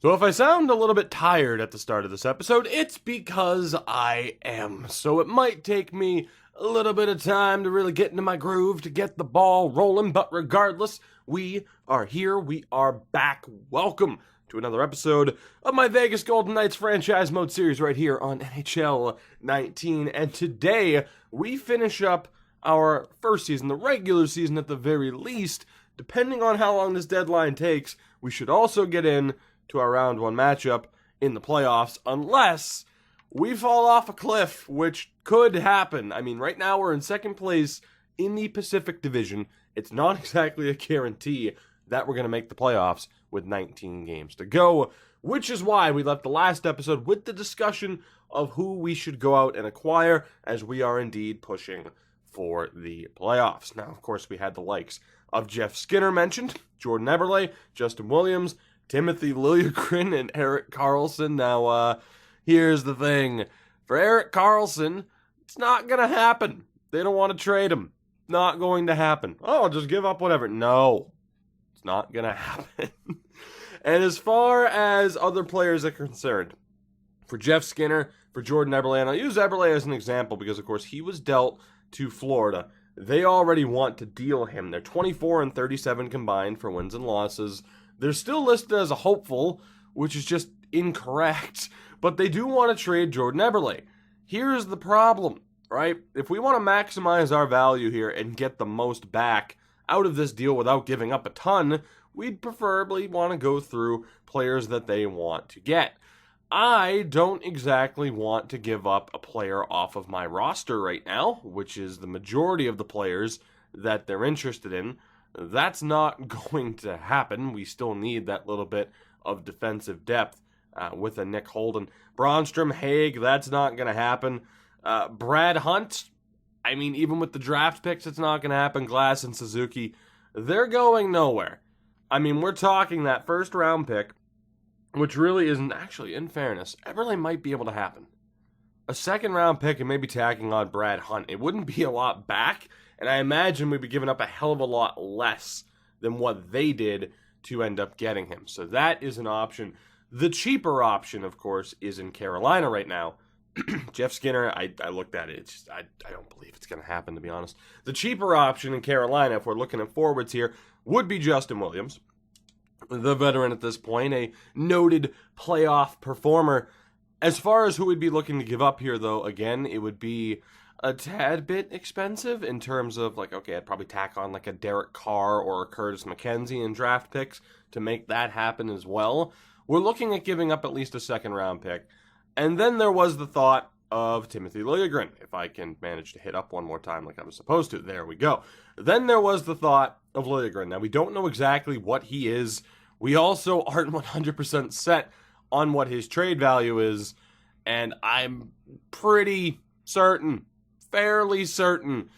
So if I sound a little bit tired at the start of this episode, it's because I am. So it might take me a little bit of time to really get into my groove, to get the ball rolling, but regardless, we are here, we are back. Welcome to another episode of my Vegas Golden Knights franchise mode series right here on NHL 19. And today, we finish up our first season, the regular season at the very least. Depending on how long this deadline takes, we should also get in to our round one matchup in the playoffs, unless we fall off a cliff, which could happen. I mean, right now we're in second place in the Pacific Division. It's not exactly a guarantee that we're going to make the playoffs with 19 games to go, which is why we left the last episode with the discussion of who we should go out and acquire, as we are indeed pushing for the playoffs. Now, of course, we had the likes of Jeff Skinner mentioned, Jordan Eberle, Justin Williams, Timothy Liljegren, and Erik Karlsson. Now, here's the thing. For Erik Karlsson, it's not going to happen. They don't want to trade him. Not going to happen. Oh, just give up whatever. No, it's not going to happen. And as far as other players are concerned, for Jeff Skinner, for Jordan Eberle, and I'll use Eberle as an example because, of course, he was dealt to Florida. They already want to deal him. They're 24 and 37 combined for wins and losses. They're still listed as a hopeful, which is just incorrect, but they do want to trade Jordan Eberle. Here's the problem, right? If we want to maximize our value here and get the most back out of this deal without giving up a ton, we'd preferably want to go through players that they want to get. I don't exactly want to give up a player off of my roster right now, which is the majority of the players that they're interested in. That's not going to happen. We still need that little bit of defensive depth with a Nick Holden. Brannstrom, Haig, that's not going to happen. Brad Hunt, I mean, even with the draft picks, it's not going to happen. Glass and Suzuki, they're going nowhere. I mean, we're talking that first round pick, which really isn't actually, in fairness, Eberle might be able to happen. A second round pick and maybe tacking on Brad Hunt. It wouldn't be a lot back, and I imagine we'd be giving up a hell of a lot less than what they did to end up getting him. So that is an option. The cheaper option, of course, is in Carolina right now. Jeff Skinner, I looked at it. It's just, I don't believe it's going to happen, to be honest. The cheaper option in Carolina, if we're looking at forwards here, would be Justin Williams, the veteran at this point, a noted playoff performer. As far as who we'd be looking to give up here, though, again, it would be a tad bit expensive in terms of, like, okay, I'd probably tack on like a Derek Carr or a Curtis McKenzie in draft picks to make that happen as well. We're looking at giving up at least a second round pick. And then there was the thought of Timothy Liljegren, if I can manage to hit up one more time like I was supposed to. There we go. Then there was the thought of Liljegren. Now, we don't know exactly what he is. We also aren't 100% set on what his trade value is, and I'm pretty certain, fairly certain,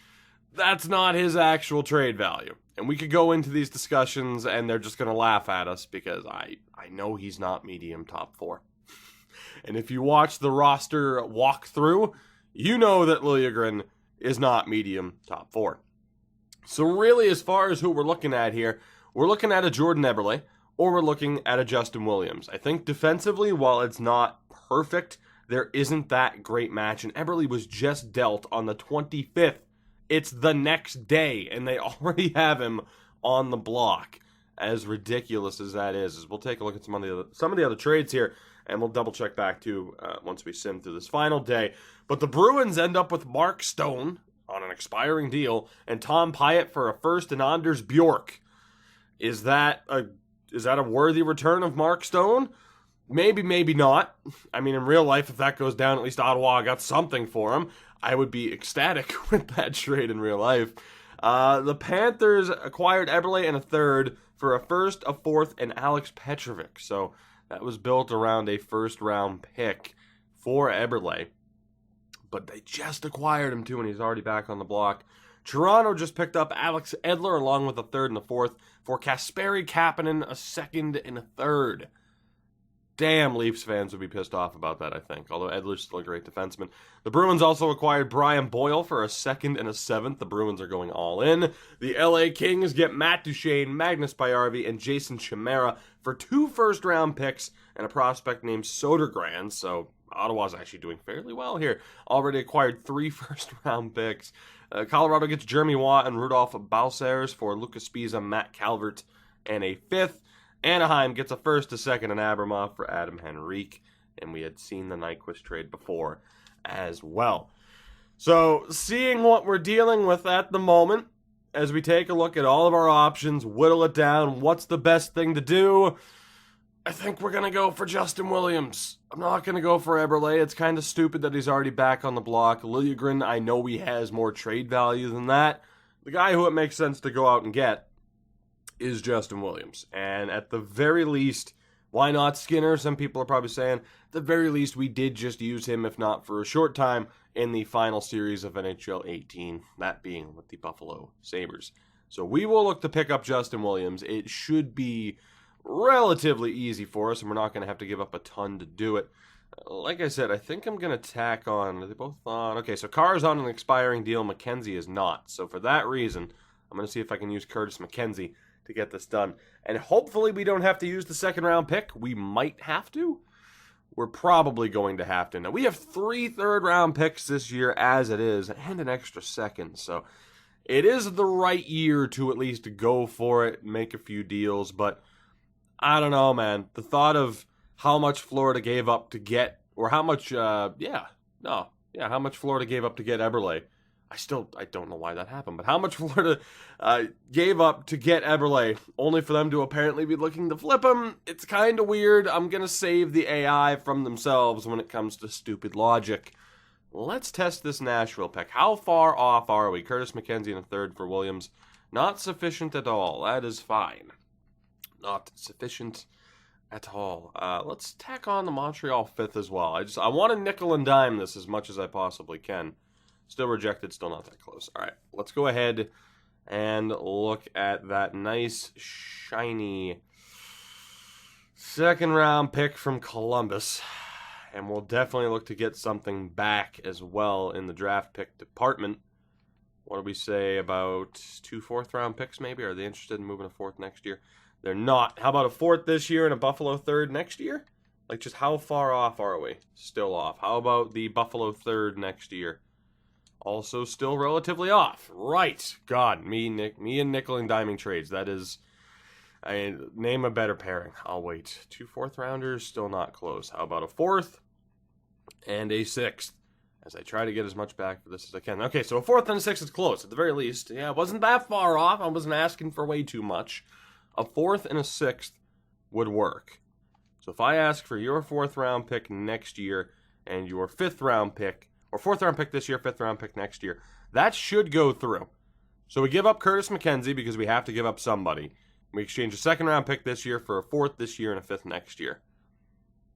that's not his actual trade value. And we could go into these discussions, and they're just going to laugh at us because I know he's not medium top four. And if you watch the roster walkthrough, you know that Liljegren is not medium top four. So really, as far as who we're looking at here, we're looking at a Jordan Eberle, or we're looking at a Justin Williams. I think defensively, while it's not perfect, there isn't that great match. And Eberle was just dealt on the 25th. It's the next day, and they already have him on the block. As ridiculous as that is, we'll take a look at some of the other trades here, and we'll double check back to once we sim through this final day. But the Bruins end up with Mark Stone on an expiring deal, and Tom Pyatt for a first and Anders Bjork. Is that a worthy return of Mark Stone? Maybe, maybe not. I mean, in real life, if that goes down, at least Ottawa got something for him. I would be ecstatic with that trade in real life. The Panthers acquired Eberle and a third for a first, a fourth, and Alex Petrovic. So that was built around a first-round pick for Eberle. But they just acquired him, too, and he's already back on the block. Toronto just picked up Alex Edler along with a third and a fourth for Kasperi Kapanen, a second and a third. Damn, Leafs fans would be pissed off about that, I think. Although Edler's still a great defenseman. The Bruins also acquired Brian Boyle for a 2nd and a 7th. The Bruins are going all in. The LA Kings get Matt Duchene, Magnus Pajärvi, and Jason Chimera for 2 first-round picks and a prospect named Sodergran. So Ottawa's actually doing fairly well here. Already acquired 3 first-round picks. Colorado gets Jeremy Watt and Rudolph Balcers for Lucas Spiza, Matt Calvert, and a 5th. Anaheim gets a 1st, a 2nd, and Abramoff for Adam Henrique. And we had seen the Nyquist trade before as well. So, seeing what we're dealing with at the moment, as we take a look at all of our options, whittle it down, what's the best thing to do? I think we're going to go for Justin Williams. I'm not going to go for Eberle. It's kind of stupid that he's already back on the block. Liljegren, I know he has more trade value than that. The guy who it makes sense to go out and get is Justin Williams. And at the very least, why not Skinner? Some people are probably saying, at the very least, we did just use him, if not for a short time, in the final series of NHL 18, that being with the Buffalo Sabres. So we will look to pick up Justin Williams. It should be relatively easy for us, and we're not going to have to give up a ton to do it. Like I said, I think I'm going to tack on, are they both on? Okay, so Carr's on an expiring deal, McKenzie is not. So for that reason, I'm going to see if I can use Curtis McKenzie to get this done. And hopefully we don't have to use the 2nd-round pick. We might have to. We're probably going to have to. Now, we have 3 third-round picks this year as it is, and an extra 2nd. So it is the right year to at least go for it, make a few deals. But I don't know, man. The thought of how much Florida gave up to get, or how much, how much Florida gave up to get Eberle. I don't know why that happened, but how much Florida gave up to get Eberle, only for them to apparently be looking to flip him. It's kind of weird. I'm going to save the AI from themselves when it comes to stupid logic. Let's test this Nashville pick. How far off are we? Curtis McKenzie in a 3rd for Williams. Not sufficient at all. That is fine. Not sufficient at all. Let's tack on the Montreal 5th as well. I want to nickel and dime this as much as I possibly can. Still rejected, still not that close. All right, let's go ahead and look at that nice, shiny 2nd-round pick from Columbus. And we'll definitely look to get something back as well in the draft pick department. What do we say about 2 4th-round picks maybe? Are they interested in moving a 4th next year? They're not. How about a 4th this year and a Buffalo 3rd next year? Like, just how far off are we? Still off. How about the Buffalo 3rd next year? Also still relatively off. Right. God, me and nickel and diming trades. That is, name a better pairing. I'll wait. 2 4th-rounders, still not close. How about a 4th and a 6th? As I try to get as much back for this as I can. Okay, so a 4th and a 6th is close, at the very least. Yeah, it wasn't that far off. I wasn't asking for way too much. A 4th and a 6th would work. So if I ask for your 4th-round pick next year and your 5th-round pick, or 4th-round pick this year, 5th-round pick next year, that should go through. So we give up Curtis McKenzie because we have to give up somebody. We exchange a 2nd-round pick this year for a 4th this year and a 5th next year.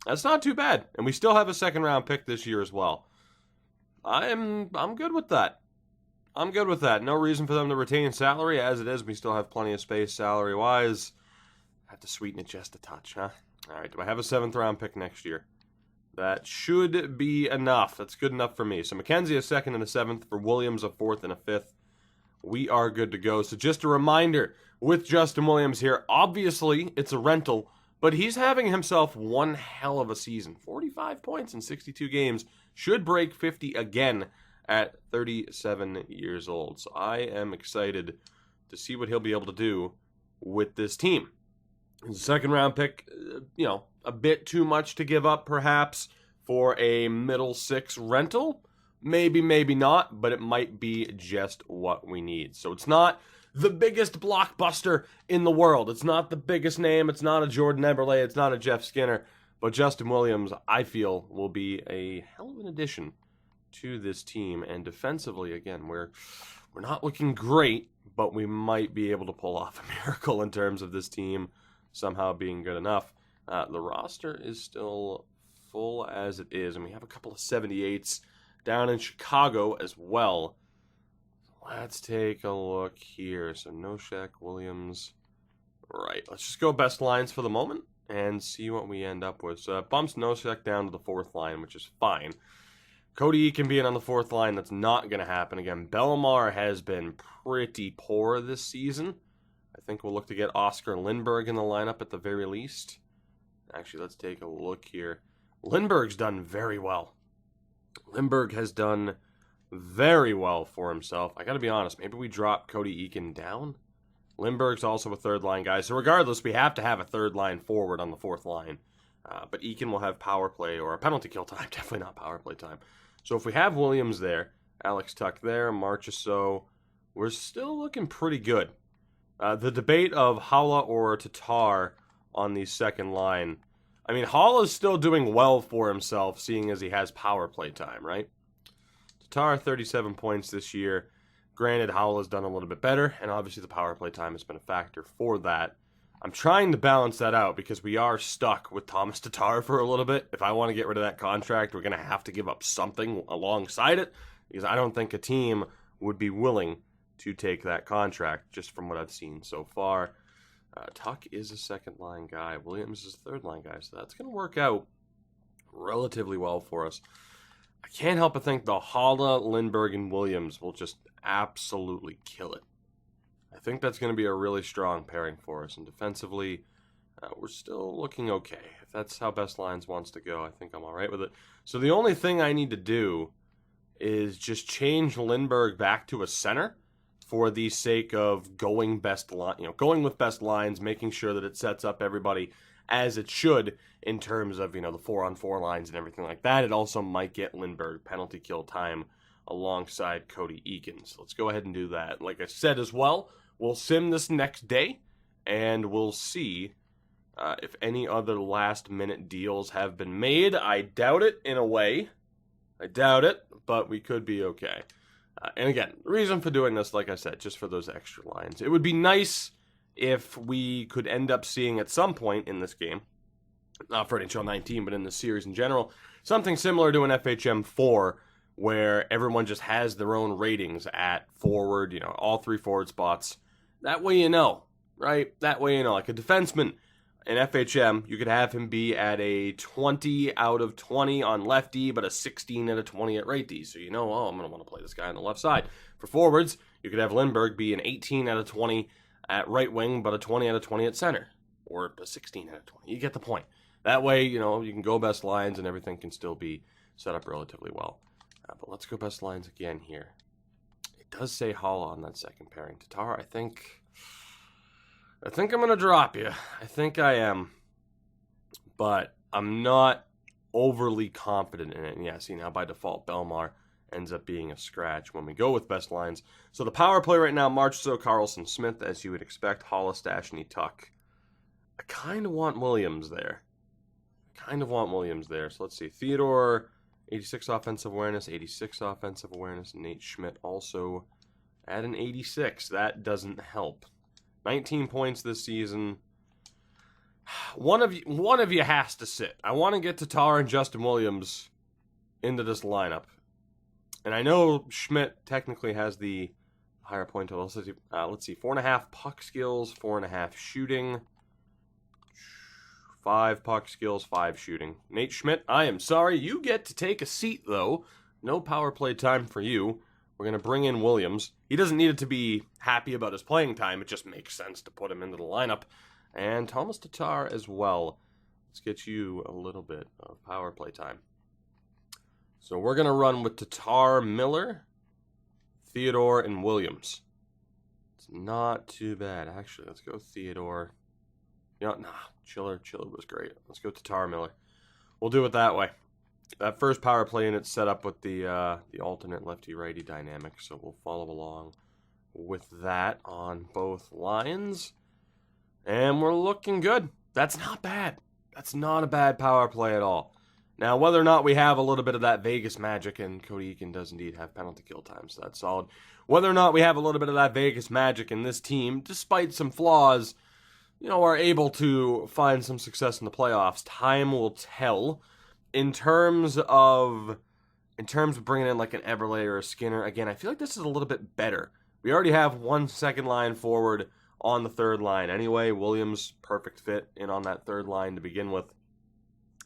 That's not too bad. And we still have a 2nd-round pick this year as well. I'm good with that. I'm good with that. No reason for them to retain salary. As it is, we still have plenty of space salary-wise. Have to sweeten it just a touch, huh? All right, do I have a 7th-round pick next year? That should be enough. That's good enough for me. So McKenzie a 2nd and a 7th. For Williams a 4th and a 5th. We are good to go. So just a reminder, with Justin Williams here, obviously it's a rental, but he's having himself one hell of a season. 45 points in 62 games. Should break 50 again at 37 years old. So I am excited to see what he'll be able to do with this team. His 2nd-round pick, a bit too much to give up, perhaps, for a middle 6 rental. Maybe, maybe not, but it might be just what we need. So it's not the biggest blockbuster in the world. It's not the biggest name. It's not a Jordan Eberle. It's not a Jeff Skinner. But Justin Williams, I feel, will be a hell of an addition to this team. And defensively, again, we're not looking great, but we might be able to pull off a miracle in terms of this team somehow being good enough. The roster is still full as it is, and we have a couple of 78s down in Chicago as well. Let's take a look here. So Noshek, Williams. Right, let's just go best lines for the moment. and see what we end up with. So it bumps Nosek down to the fourth line, which is fine. Cody Eakin being on the fourth line, that's not going to happen again. Bellemare has been pretty poor this season. I think we'll look to get Oscar Lindberg in the lineup at the very least. Actually, let's take a look here. Lindberg's done very well. Lindberg has done very well for himself. I got to be honest, maybe we drop Cody Eakin down. Lindberg's also a third line guy. So regardless, we have to have a third line forward on the fourth line. But Eakin will have power play or a penalty kill time. Definitely not power play time. So if we have Williams there, Alex Tuch there, Marchessault, we're still looking pretty good. The debate of Haula or Tatar on the second line. I mean, Haula's still doing well for himself, seeing as he has power play time, right? Tatar, 37 points this year. Granted, Haula's done a little bit better, and obviously the power play time has been a factor for that. I'm trying to balance that out because we are stuck with Thomas Tatar for a little bit. If I want to get rid of that contract, we're going to have to give up something alongside it because I don't think a team would be willing to take that contract just from what I've seen so far. Tuch is a second-line guy. Williams is a third-line guy, so that's going to work out relatively well for us. I can't help but think the Haula, Lindberg, and Williams will just absolutely kill it. I think that's going to be a really strong pairing for us. And defensively, we're still looking okay. If that's how Best Lines wants to go, I think I'm all right with it. So the only thing I need to do is just change Lindberg back to a center for the sake of going going with best lines, making sure that it sets up everybody as it should in terms of, the 4-on-4 lines and everything like that. It also might get Lindberg penalty kill time alongside Cody Eakin. So let's go ahead and do that. Like I said as well, we'll sim this next day, and we'll see if any other last-minute deals have been made. I doubt it, in a way. I doubt it, but we could be okay. And again, the reason for doing this, like I said, just for those extra lines. It would be nice if we could end up seeing at some point in this game, not for NHL 19, but in the series in general, something similar to an FHM 4, where everyone just has their own ratings at forward, all three forward spots. That way right? That way like a defenseman in FHM, you could have him be at a 20 out of 20 on left D, but a 16 out of 20 at right D. So I'm going to want to play this guy on the left side. For forwards, you could have Lindberg be an 18 out of 20 at right wing, but a 20 out of 20 at center. Or a 16 out of 20. You get the point. That way, you can go best lines and everything can still be set up relatively well. But let's go best lines again here. It does say Haula on that second pairing. Tatar, I think I'm going to drop you. I think I am. But I'm not overly confident in it. And yeah, see, now by default, Bellemare ends up being a scratch when we go with best lines. So the power play right now, Marchessault, Karlsson, Smith, as you would expect. Haula, Stastny, Tuch. I kind of want Williams there. So let's see. Theodore, 86 offensive awareness, 86 offensive awareness. Nate Schmidt also at an 86. That doesn't help. 19 points this season. One of you has to sit. I want to get Tatar and Justin Williams into this lineup. And I know Schmidt technically has the higher point total. Let's see. 4.5 puck skills, 4.5 shooting. 5 puck skills, 5 shooting. Nate Schmidt, I am sorry. You get to take a seat, though. No power play time for you. We're going to bring in Williams. He doesn't need it to be happy about his playing time. It just makes sense to put him into the lineup. And Thomas Tatar as well. Let's get you a little bit of power play time. So we're going to run with Tatar, Miller, Theodore, and Williams. It's not too bad, actually. Let's go Theodore. Chiller was great. Let's go Tatar, Miller. We'll do it that way. That first power play unit's set up with the alternate lefty-righty dynamic, so we'll follow along with that on both lines. And we're looking good. That's not bad. That's not a bad power play at all. Now, whether or not we have a little bit of that Vegas magic, and Cody Eakin does indeed have penalty kill time, so that's solid. Whether or not we have a little bit of that Vegas magic in this team, despite some flaws, are able to find some success in the playoffs, time will tell. In terms of bringing in like an Eberle or a Skinner, again, I feel like this is a little bit better. We already have one second line forward on the third line anyway. Williams, perfect fit in on that third line to begin with.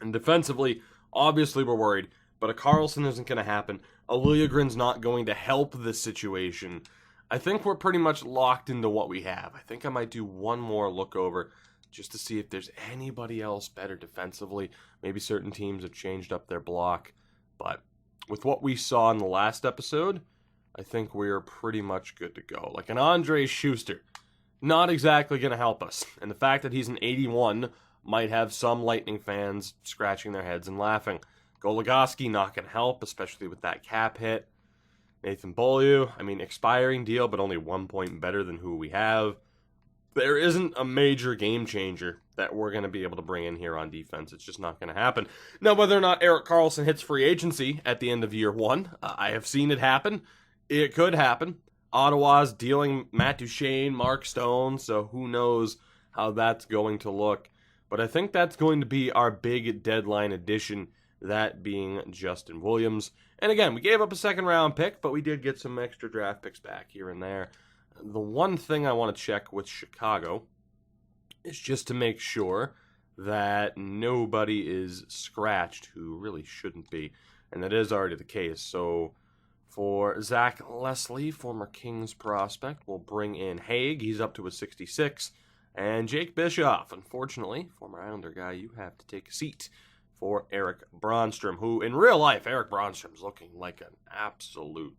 And defensively, obviously we're worried, but a Karlsson isn't going to happen. A Liljegren's not going to help this situation. I think we're pretty much locked into what we have. I think I might do one more look over just to see if there's anybody else better defensively. Maybe certain teams have changed up their block. But with what we saw in the last episode, I think we're pretty much good to go. Like an Andre Schuster, not exactly going to help us. And the fact that he's an 81 might have some Lightning fans scratching their heads and laughing. Goligoski not going to help, especially with that cap hit. Nathan Beaulieu, expiring deal, but only 1 point better than who we have. There isn't a major game changer that we're going to be able to bring in here on defense. It's just not going to happen. Now, whether or not Erik Karlsson hits free agency at the end of year one, I have seen it happen. It could happen. Ottawa's dealing Matt Duchene, Mark Stone, so who knows how that's going to look. But I think that's going to be our big deadline addition, that being Justin Williams. And again, we gave up a second-round pick, but we did get some extra draft picks back here and there. The one thing I want to check with Chicago is just to make sure that nobody is scratched who really shouldn't be. And that is already the case. So for Zach Leslie, former Kings prospect, we'll bring in Haig. He's up to a 66. And Jake Bischoff, unfortunately, former Islander guy, you have to take a seat for Erik Brannstrom, who in real life, Erik Brannstrom's looking like an absolute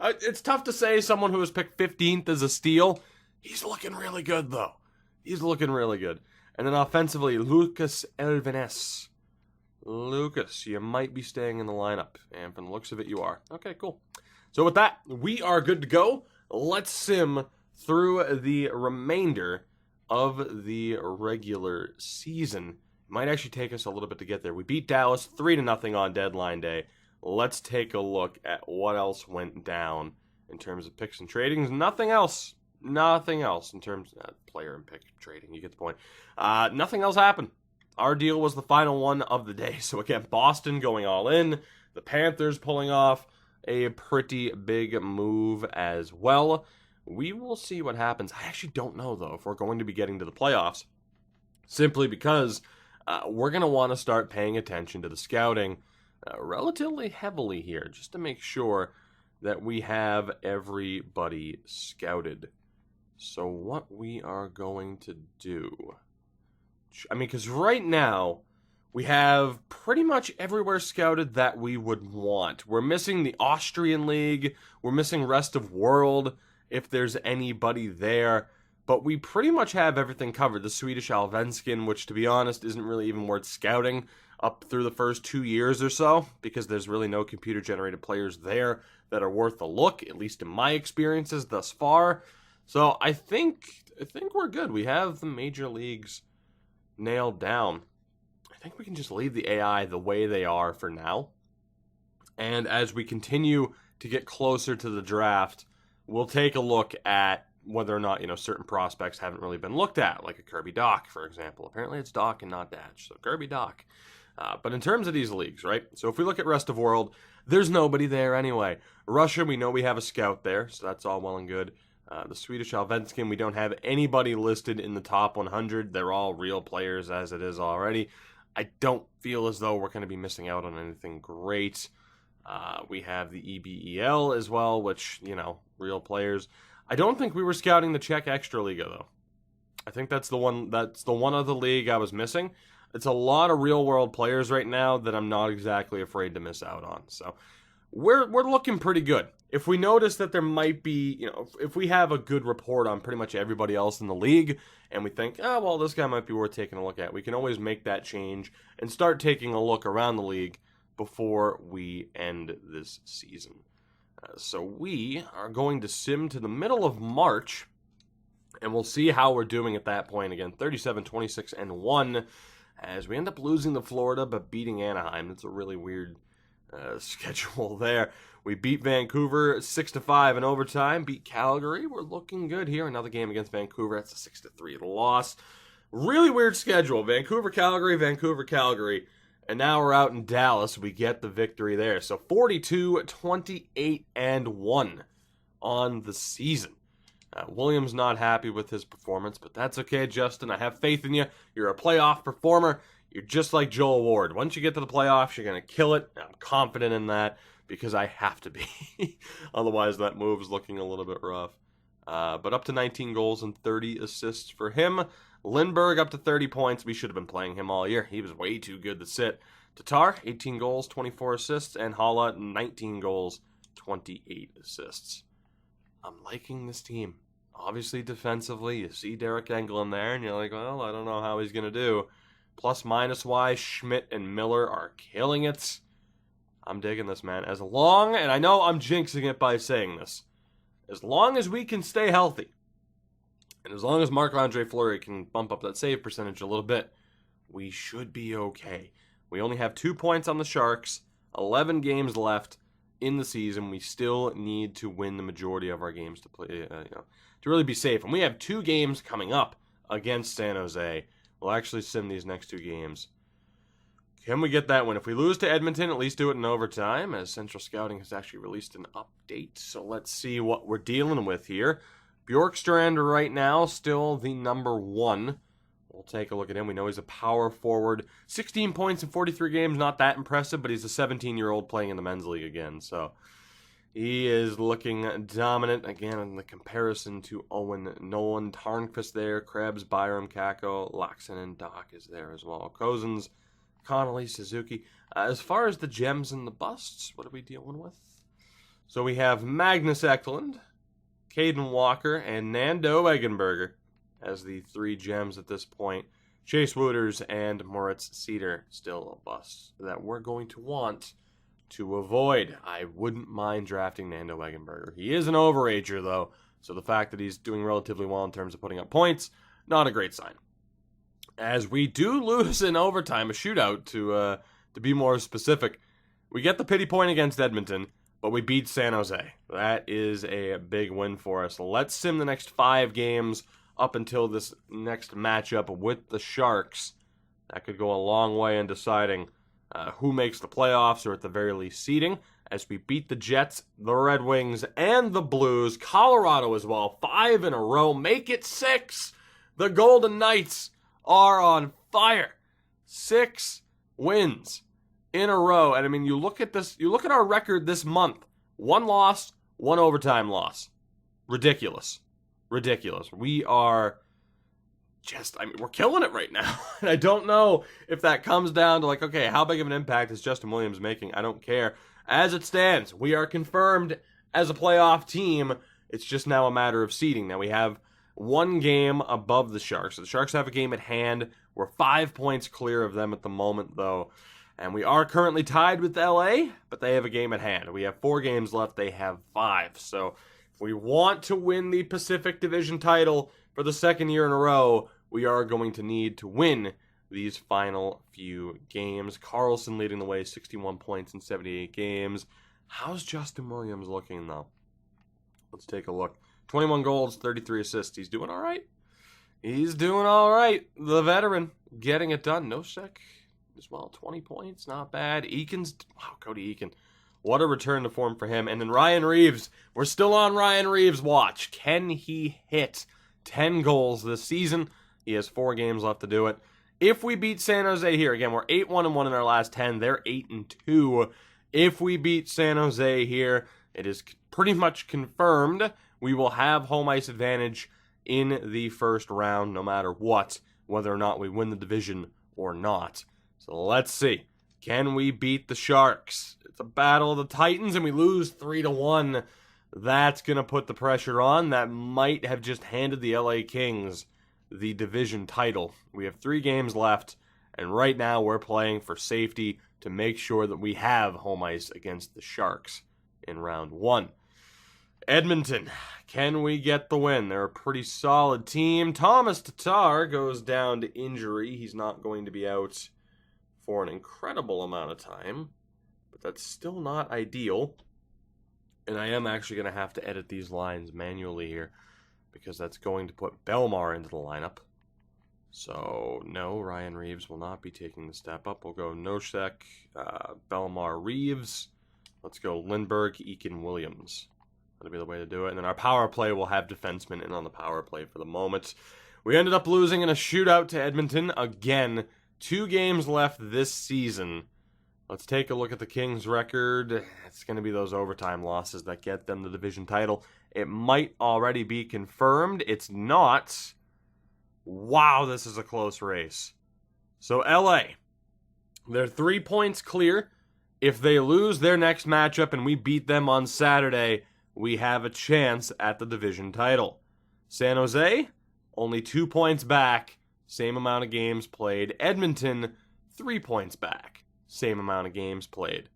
it's tough to say someone who was picked 15th as a steal. He's looking really good, though. He's looking really good. And then offensively, Lucas Elvenes. Lucas, you might be staying in the lineup. And from the looks of it, you are. Okay, cool. So with that, we are good to go. Let's sim through the remainder of the regular season. Might actually take us a little bit to get there. We beat Dallas 3-0 on deadline day. Let's take a look at what else went down in terms of picks and tradings. Nothing else in terms of player and pick trading. You get the point. Nothing else happened. Our deal was the final one of the day. So again, Boston going all in. The Panthers pulling off a pretty big move as well. We will see what happens. I actually don't know, though, if we're going to be getting to the playoffs. Simply because we're going to want to start paying attention to the scouting relatively heavily here, just to make sure that we have everybody scouted. So what we are going to do, because right now we have pretty much everywhere scouted that we would want. We're missing the Austrian League, we're missing rest of world if there's anybody there, but we pretty much have everything covered. The Swedish Allsvenskan, which to be honest isn't really even worth scouting up through the first 2 years or so, because there's really no computer-generated players there that are worth a look, at least in my experiences thus far. So I think we're good. We have the major leagues nailed down. I think we can just leave the AI the way they are for now. And as we continue to get closer to the draft, we'll take a look at whether or not, certain prospects haven't really been looked at, like a Kirby Dach, for example. Apparently it's Dach and not Datch, so Kirby Dach. But in terms of these leagues, right? So if we look at rest of world, there's nobody there anyway. Russia, we know we have a scout there, so that's all well and good. The Swedish Allsvenskan, we don't have anybody listed in the top 100. They're all real players as it is already. I don't feel as though we're going to be missing out on anything great. We have the EBEL as well, which, real players. I don't think we were scouting the Czech Extraliga, though. I think that's the one other league I was missing. It's a lot of real-world players right now that I'm not exactly afraid to miss out on. So we're looking pretty good. If we notice that there might be, if we have a good report on pretty much everybody else in the league, and we think, this guy might be worth taking a look at, we can always make that change and start taking a look around the league before we end this season. So we are going to sim to the middle of March, and we'll see how we're doing at that point. Again, 37, 26, and 1. As we end up losing to Florida, but beating Anaheim. It's a really weird schedule there. We beat Vancouver 6-5 in overtime. Beat Calgary. We're looking good here. Another game against Vancouver. That's a 6-3 loss. Really weird schedule. Vancouver, Calgary. And now we're out in Dallas. We get the victory there. So 42, 28, and 1 on the season. Williams not happy with his performance, but that's okay, Justin. I have faith in you. You're a playoff performer. You're just like Joel Ward. Once you get to the playoffs, you're going to kill it. I'm confident in that because I have to be. Otherwise, that move's looking a little bit rough. But up to 19 goals and 30 assists for him. Lindbergh up to 30 points. We should have been playing him all year. He was way too good to sit. Tatar, 18 goals, 24 assists. And Haula, 19 goals, 28 assists. I'm liking this team. Obviously, defensively, you see Derek Engelland there, and you're like, well, I don't know how he's going to do. Plus-minus wise, Schmidt and Miller are killing it. I'm digging this, man. As long, and I know I'm jinxing it by saying this, as long as we can stay healthy, and as long as Marc-Andre Fleury can bump up that save percentage a little bit, we should be okay. We only have 2 points on the Sharks, 11 games left in the season. We still need to win the majority of our games to play, to really be safe. And we have 2 games coming up against San Jose. We'll actually sim these next 2 games. Can we get that win? If we lose to Edmonton, at least do it in overtime, as Central Scouting has actually released an update. So let's see what we're dealing with here. Bjorkstrand right now, still the number 1. We'll take a look at him. We know he's a power forward. 16 points in 43 games, not that impressive, but he's a 17-year-old playing in the men's league again. So he is looking dominant again in the comparison to Owen Nolan. Tarnqvist there, Krebs, Byram, Kako, Laxon, and Doc is there as well. Cozens, Connolly, Suzuki. As far as the gems and the busts, what are we dealing with? So we have Magnus Eklund, Caden Walker, and Nando Eggenberger as the 3 gems at this point. Chase Wooters and Moritz Cedar still a bust that we're going to want to avoid. I wouldn't mind drafting Nando Eggenberger. He is an overager, though, so the fact that he's doing relatively well in terms of putting up points, not a great sign. As we do lose in overtime, a shootout to be more specific. We get the pity point against Edmonton, but we beat San Jose. That is a big win for us. Let's sim the next 5 games up until this next matchup with the Sharks. That could go a long way in deciding who makes the playoffs, or at the very least seeding, as we beat the Jets, the Red Wings, and the Blues. Colorado as well, 5 in a row. Make it 6. The Golden Knights are on fire. 6 wins in a row. And I mean, you look at this, you look at our record this month. 1 loss, 1 overtime loss. Ridiculous. We are just, we're killing it right now. And I don't know if that comes down to like, okay, how big of an impact is Justin Williams making? I don't care. As it stands, we are confirmed as a playoff team. It's just now a matter of seeding. Now we have 1 game above the Sharks. So the Sharks have a game at hand. We're 5 points clear of them at the moment, though. And we are currently tied with LA, but they have a game at hand. We have 4 games left. They have 5. So if we want to win the Pacific Division title for the 2nd year in a row, we are going to need to win these final few games. Karlsson leading the way, 61 points in 78 games. How's Justin Williams looking, though? Let's take a look. 21 goals, 33 assists. He's doing all right. The veteran getting it done. Nosek as well, 20 points, not bad. Eakin's, wow, Cody Eakin. What a return to form for him. And then Ryan Reeves. We're still on Ryan Reeves' watch. Can he hit 10 goals this season? He has 4 games left to do it. If we beat San Jose here, again, we're 8-1-1 in our last 10. They're 8-2. If we beat San Jose here, it is pretty much confirmed we will have home ice advantage in the first round, no matter what, whether or not we win the division or not. So let's see. Can we beat the Sharks? It's a battle of the Titans, and we lose 3-1. That's going to put the pressure on. That might have just handed the LA Kings the division title. We have 3 games left, and right now we're playing for safety to make sure that we have home ice against the Sharks in round 1. Edmonton, can we get the win? They're a pretty solid team. Thomas Tatar goes down to injury. He's not going to be out for an incredible amount of time, but that's still not ideal. And I am actually going to have to edit these lines manually here, because that's going to put Belmar into the lineup. So, no, Ryan Reeves will not be taking the step up. We'll go Nosek, Belmar, Reeves. Let's go Lindbergh, Eakin, Williams. That'll be the way to do it. And then our power play will have defensemen in on the power play for the moment. We ended up losing in a shootout to Edmonton. Again, 2 games left this season. Let's take a look at the Kings' record. It's going to be those overtime losses that get them the division title. It might already be confirmed. It's not. Wow, this is a close race. So LA, they're 3 points clear. If they lose their next matchup and we beat them on Saturday, we have a chance at the division title. San Jose, only 2 points back, same amount of games played. Edmonton, 3 points back, same amount of games played.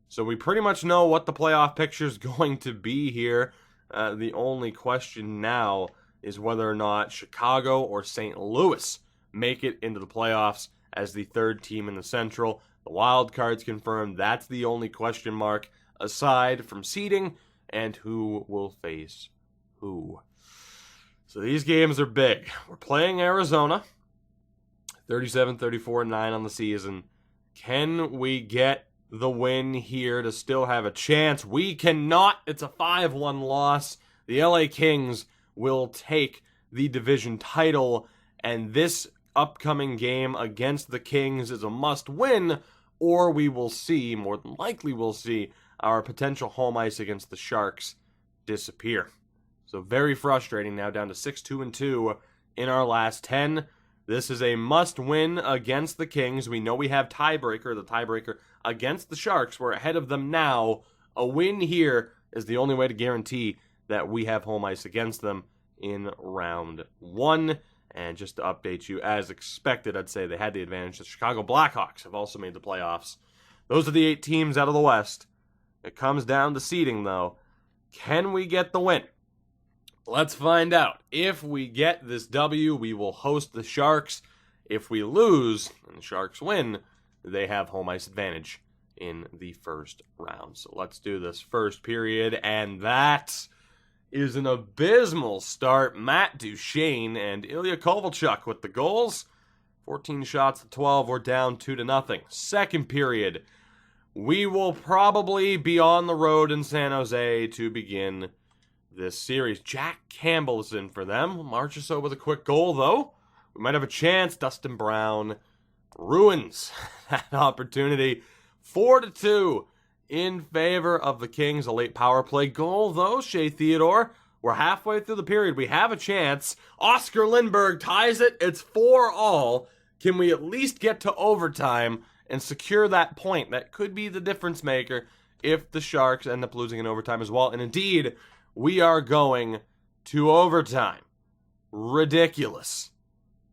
So we pretty much know what the playoff picture is going to be here. The only question now is whether or not Chicago or St. Louis make it into the playoffs as the 3rd team in the Central. The wild card's confirmed. That's the only question mark aside from seeding and who will face who. So these games are big. We're playing Arizona, 37-34-9 on the season. Can we get the win here to still have a chance? We cannot. It's a 5-1 loss. The LA Kings will take the division title, and this upcoming game against the Kings is a must-win, or we will see, more than likely we'll see, our potential home ice against the Sharks disappear. So very frustrating now, down to 6-2-2 in our last 10. This is a must-win against the Kings. We know we have the tiebreaker against the Sharks. We're ahead of them now. A win here is the only way to guarantee that we have home ice against them in round 1. And just to update you, as expected, I'd say they had the advantage. The Chicago Blackhawks have also made the playoffs. Those are the 8 teams out of the West. It comes down to seeding, though. Can we get the win? Let's find out. If we get this W, we will host the Sharks. If we lose and the Sharks win, they have home ice advantage in the first round. So let's do this first period, and that is an abysmal start. Matt Duchene and Ilya Kovalchuk with the goals. 14 shots to 12. We're down 2-0. Second period, we will probably be on the road in San Jose to begin this series. Jack Campbell is in for them. Marchessault with a quick goal, though. We might have a chance. Dustin Brown ruins that opportunity. 4-2 in favor of the Kings. A late power play goal, though. Shea Theodore. We're halfway through the period. We have a chance. Oscar Lindberg ties it. It's 4-all. Can we at least get to overtime and secure that point? That could be the difference maker if the Sharks end up losing in overtime as well. And indeed, we are going to overtime. Ridiculous.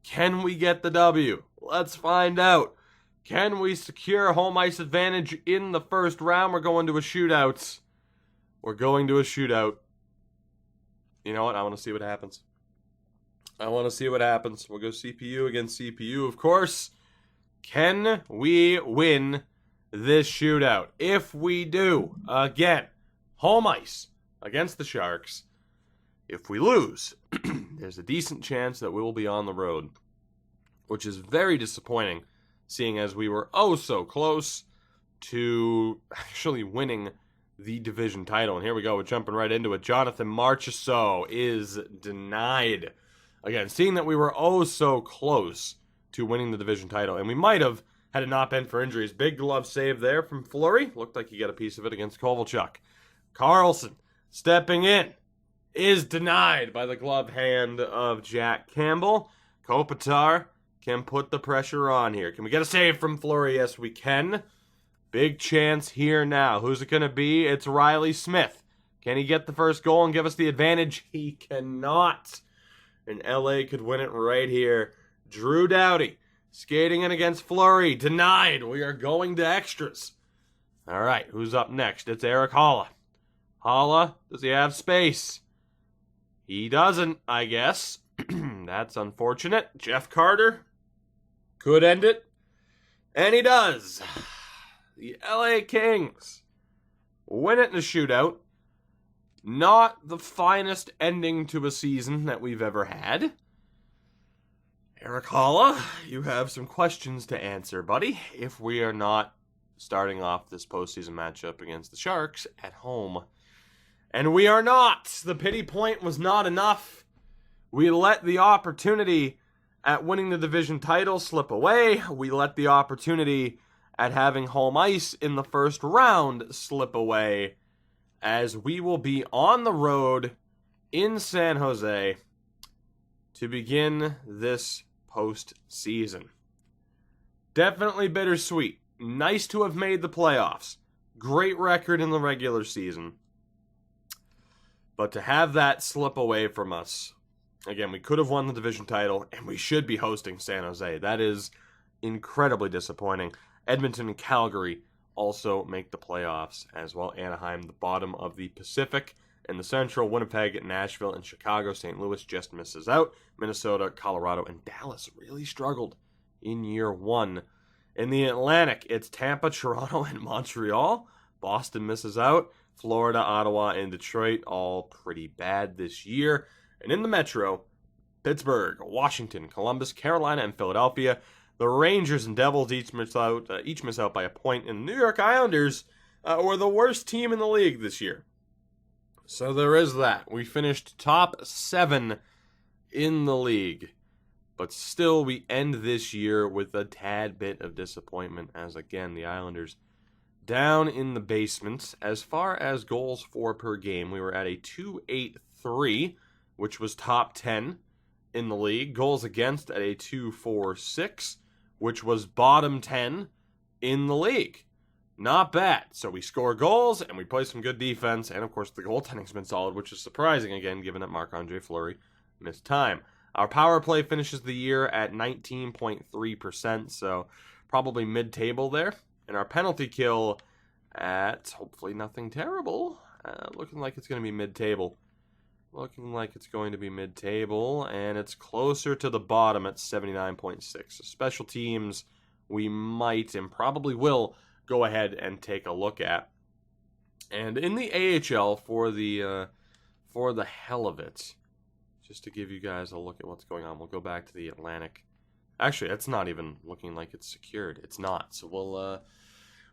Can we get the W? Let's find out. Can we secure home ice advantage in the first round? We're going to a shootout. We're going to a shootout. You know what? I want to see what happens. We'll go CPU against CPU, of course. Can we win this shootout? If we do, again, home ice against the Sharks. If we lose, there's a decent chance that we will be on the road, which is very disappointing, seeing as we were oh so close to actually winning the division title. And here we go, we're jumping right into it. Jonathan Marchessault is denied. Again, seeing that we were oh so close to winning the division title, and we might have had it not been for injuries. Big glove save there from Fleury. Looked like he got a piece of it against Kovalchuk. Karlsson stepping in is denied by the glove hand of Jack Campbell. Kopitar can put the pressure on here. Can we get a save from Fleury? Yes, we can. Big chance here now. Who's it going to be? It's Riley Smith. Can he get the first goal and give us the advantage? He cannot. And LA could win it right here. Drew Doughty skating in against Fleury. Denied. We are going to extras. All right, who's up next? It's Erik Haula. Haula, does he have space? He doesn't, I guess. That's unfortunate. Jeff Carter could end it. And he does. The LA Kings win it in a shootout. Not the finest ending to a season that we've ever had. Erik Haula, you have some questions to answer, buddy, if we are not starting off this postseason matchup against the Sharks at home And we are not. The pity point was not enough. We let the opportunity at winning the division title slip away. We let the opportunity at having home ice in the first round slip away, as we will be on the road in San Jose to begin this postseason. Definitely bittersweet. Nice to have made the playoffs. Great record in the regular season. But to have that slip away from us, again, we could have won the division title, and we should be hosting San Jose. That is incredibly disappointing. Edmonton and Calgary also make the playoffs as well. Anaheim, the bottom of the Pacific. In the Central, Winnipeg, Nashville, and Chicago. St. Louis just misses out. Minnesota, Colorado, and Dallas really struggled in year one. In the Atlantic, it's Tampa, Toronto, and Montreal. Boston misses out. Florida, Ottawa, and Detroit, all pretty bad this year. And in the Metro, Pittsburgh, Washington, Columbus, Carolina, and Philadelphia. The Rangers and Devils each miss out by a point. And the New York Islanders were the worst team in the league this year. So there is that. We finished top 7 in the league. But still, we end this year with a tad bit of disappointment, as again, the Islanders down in the basement. As far as goals for per game, we were at a 2.83, which was top 10 in the league. Goals against at a 2.46, which was bottom 10 in the league. Not bad. So we score goals, and we play some good defense, and of course the goaltending's been solid, which is surprising, again, given that Marc-Andre Fleury missed time. Our power play finishes the year at 19.3%, so probably mid-table there. And our penalty kill at, hopefully nothing terrible, looking like it's going to be mid-table. And it's closer to the bottom at 79.6. So special teams, we might and probably will go ahead and take a look at. And in the AHL, for the hell of it, just to give you guys a look at what's going on, we'll go back to the Atlantic. Actually, it's not even looking like it's secured. It's not. So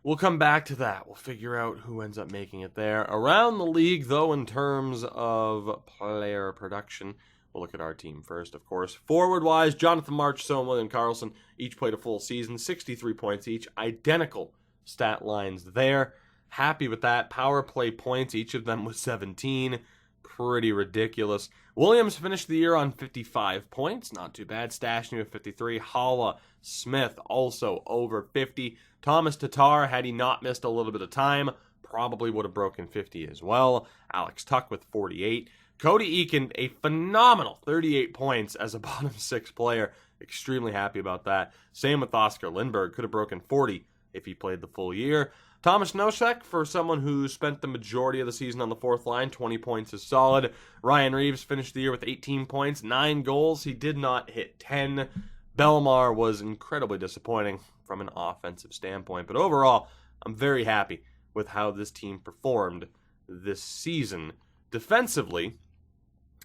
we'll come back to that. We'll figure out who ends up making it there. Around the league, though, in terms of player production, we'll look at our team first, of course. Forward-wise, Jonathan Marchessault and William Karlsson each played a full season, 63 points each, identical stat lines there. Happy with that. Power play points, each of them was 17. Pretty ridiculous. Williams finished the year on 55 points. Not too bad. Stastny with 53. Haula, Smith also over 50. Thomas Tatar, had he not missed a little bit of time, probably would have broken 50 as well. Alex Tuch with 48. Cody Eakin, a phenomenal 38 points as a bottom 6 player. Extremely happy about that. Same with Oscar Lindberg. Could have broken 40 if he played the full year. Thomas Nosek, for someone who spent the majority of the season on the fourth line, 20 points is solid. Ryan Reeves finished the year with 18 points, 9 goals. He did not hit 10. Bellemare was incredibly disappointing from an offensive standpoint. But overall, I'm very happy with how this team performed this season. Defensively,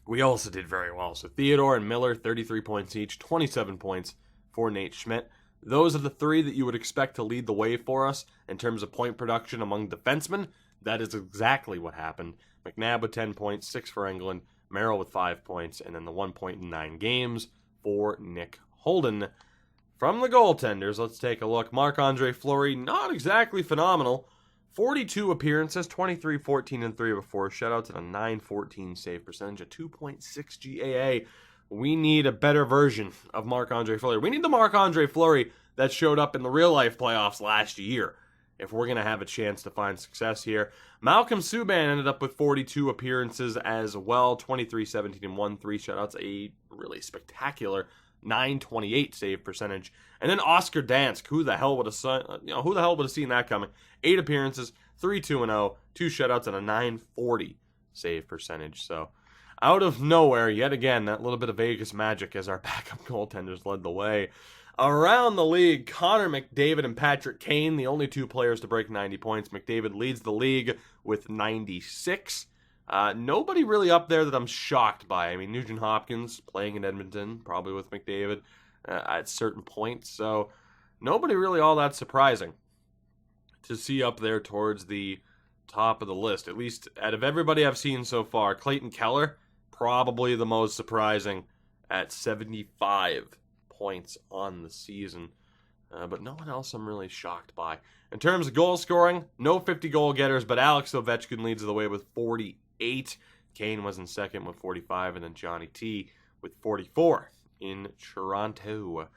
we also did very well. So Theodore and Miller, 33 points each, 27 points for Nate Schmidt. Those are the 3 that you would expect to lead the way for us in terms of point production among defensemen. That is exactly what happened. McNabb with 10 points, 6 for England, Merrill with 5 points, and then the 1 point in 9 games for Nick Holden. From the goaltenders, let's take a look. Marc-Andre Fleury, not exactly phenomenal. 42 appearances, 23, 14, and 3 before shutouts, and a 9.14 save percentage, a 2.6 GAA. We need a better version of Marc-Andre Fleury. We need the Marc-Andre Fleury that showed up in the real-life playoffs last year if we're going to have a chance to find success here. Malcolm Subban ended up with 42 appearances as well, 23, 17, and 1, 3 shutouts, a really spectacular 9.28 save percentage. And then Oscar Dansk, who the hell would have seen that coming? 8 appearances, 3-2-0, 2 shutouts, and a 9.40 save percentage. So out of nowhere, yet again, that little bit of Vegas magic as our backup goaltenders led the way. Around the league, Connor McDavid and Patrick Kane, the only 2 players to break 90 points. McDavid leads the league with 96. Nobody really up there that I'm shocked by. I mean, Nugent Hopkins playing in Edmonton, probably with McDavid at certain points. So nobody really all that surprising to see up there towards the top of the list. At least out of everybody I've seen so far, Clayton Keller, probably the most surprising at 75 points on the season. But no one else I'm really shocked by. In terms of goal scoring, no 50 goal getters, but Alex Ovechkin leads the way with 48. Kane was in second with 45, and then Johnny T with 44 in Toronto.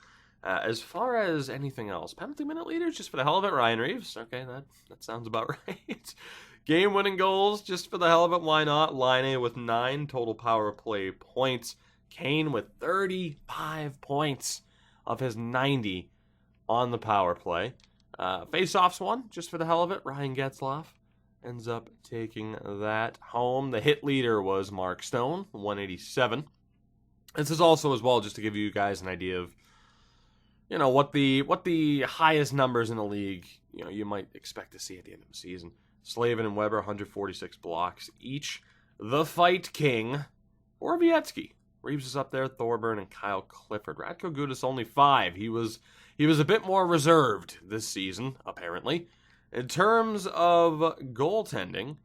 As far as anything else, penalty minute leaders, just for the hell of it, Ryan Reeves. Okay, that sounds about right. Game-winning goals, just for the hell of it, why not? Line with 9 total power play points. Kane with 35 points of his 90 on the power play. Face-offs won, just for the hell of it. Ryan Getzlaf ends up taking that home. The hit leader was Mark Stone, 187. This is also as well just to give you guys an idea of, you know, what the highest numbers in the league, you know, you might expect to see at the end of the season. Slavin and Weber, 146 blocks each. The Fight King, Borowiecki. Reeves is up there, Thorburn and Kyle Clifford. Radko Gudas only 5. He was a bit more reserved this season, apparently. In terms of goaltending,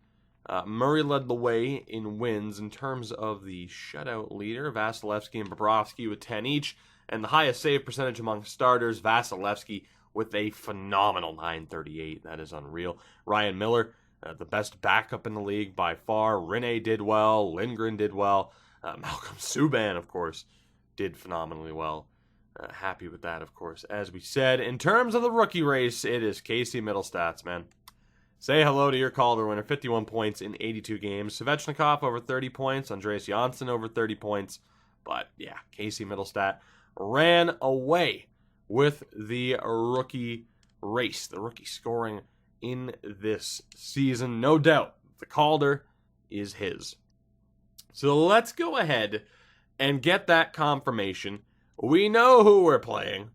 Murray led the way in wins. In terms of the shutout leader, Vasilevsky and Bobrovsky with 10 each. And the highest save percentage among starters, Vasilevsky with a phenomenal .938. That is unreal. Ryan Miller, the best backup in the league by far. Rene did well. Lindgren did well. Malcolm Subban, of course, did phenomenally well. Happy with that, of course. As we said, in terms of the rookie race, it is Casey Middlestats, man. Say hello to your Calder winner. 51 points in 82 games. Svechnikov over 30 points. Andreas Janssen over 30 points. But, yeah, Casey Middlestat ran away with the rookie race. The rookie scoring in this season. No doubt, the Calder is his. So let's go ahead and get that confirmation. We know who we're playing.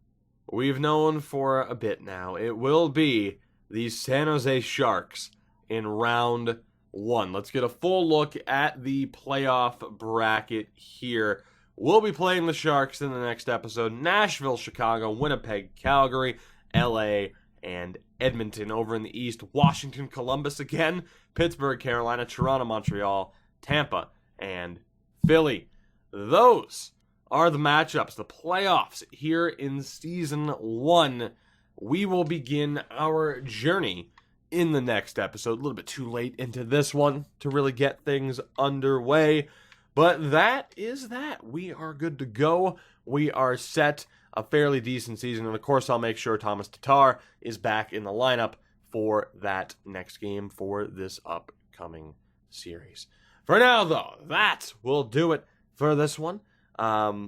We've known for a bit now. It will be the San Jose Sharks in round 1. Let's get a full look at the playoff bracket here. We'll be playing the Sharks in the next episode. Nashville, Chicago, Winnipeg, Calgary, LA, and Edmonton. Over in the East, Washington, Columbus again, Pittsburgh, Carolina, Toronto, Montreal, Tampa, and Philly. Those are the matchups, the playoffs here in Season 1. We will begin our journey in the next episode. A little bit too late into this one to really get things underway. But that is that. We are good to go. We are set. A fairly decent season. And of course, I'll make sure Thomas Tatar is back in the lineup for that next game for this upcoming series. For now, though, that will do it for this one.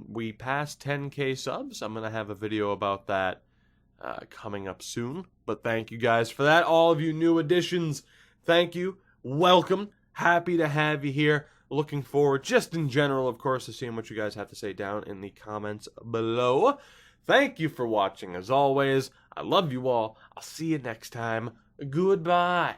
We passed 10K subs. I'm going to have a video about that coming up soon. But thank you guys for that. All of you new additions, thank you. Welcome. Happy to have you here. Looking forward, just in general, of course, to seeing what you guys have to say down in the comments below. Thank you for watching, as always. I love you all. I'll see you next time. Goodbye.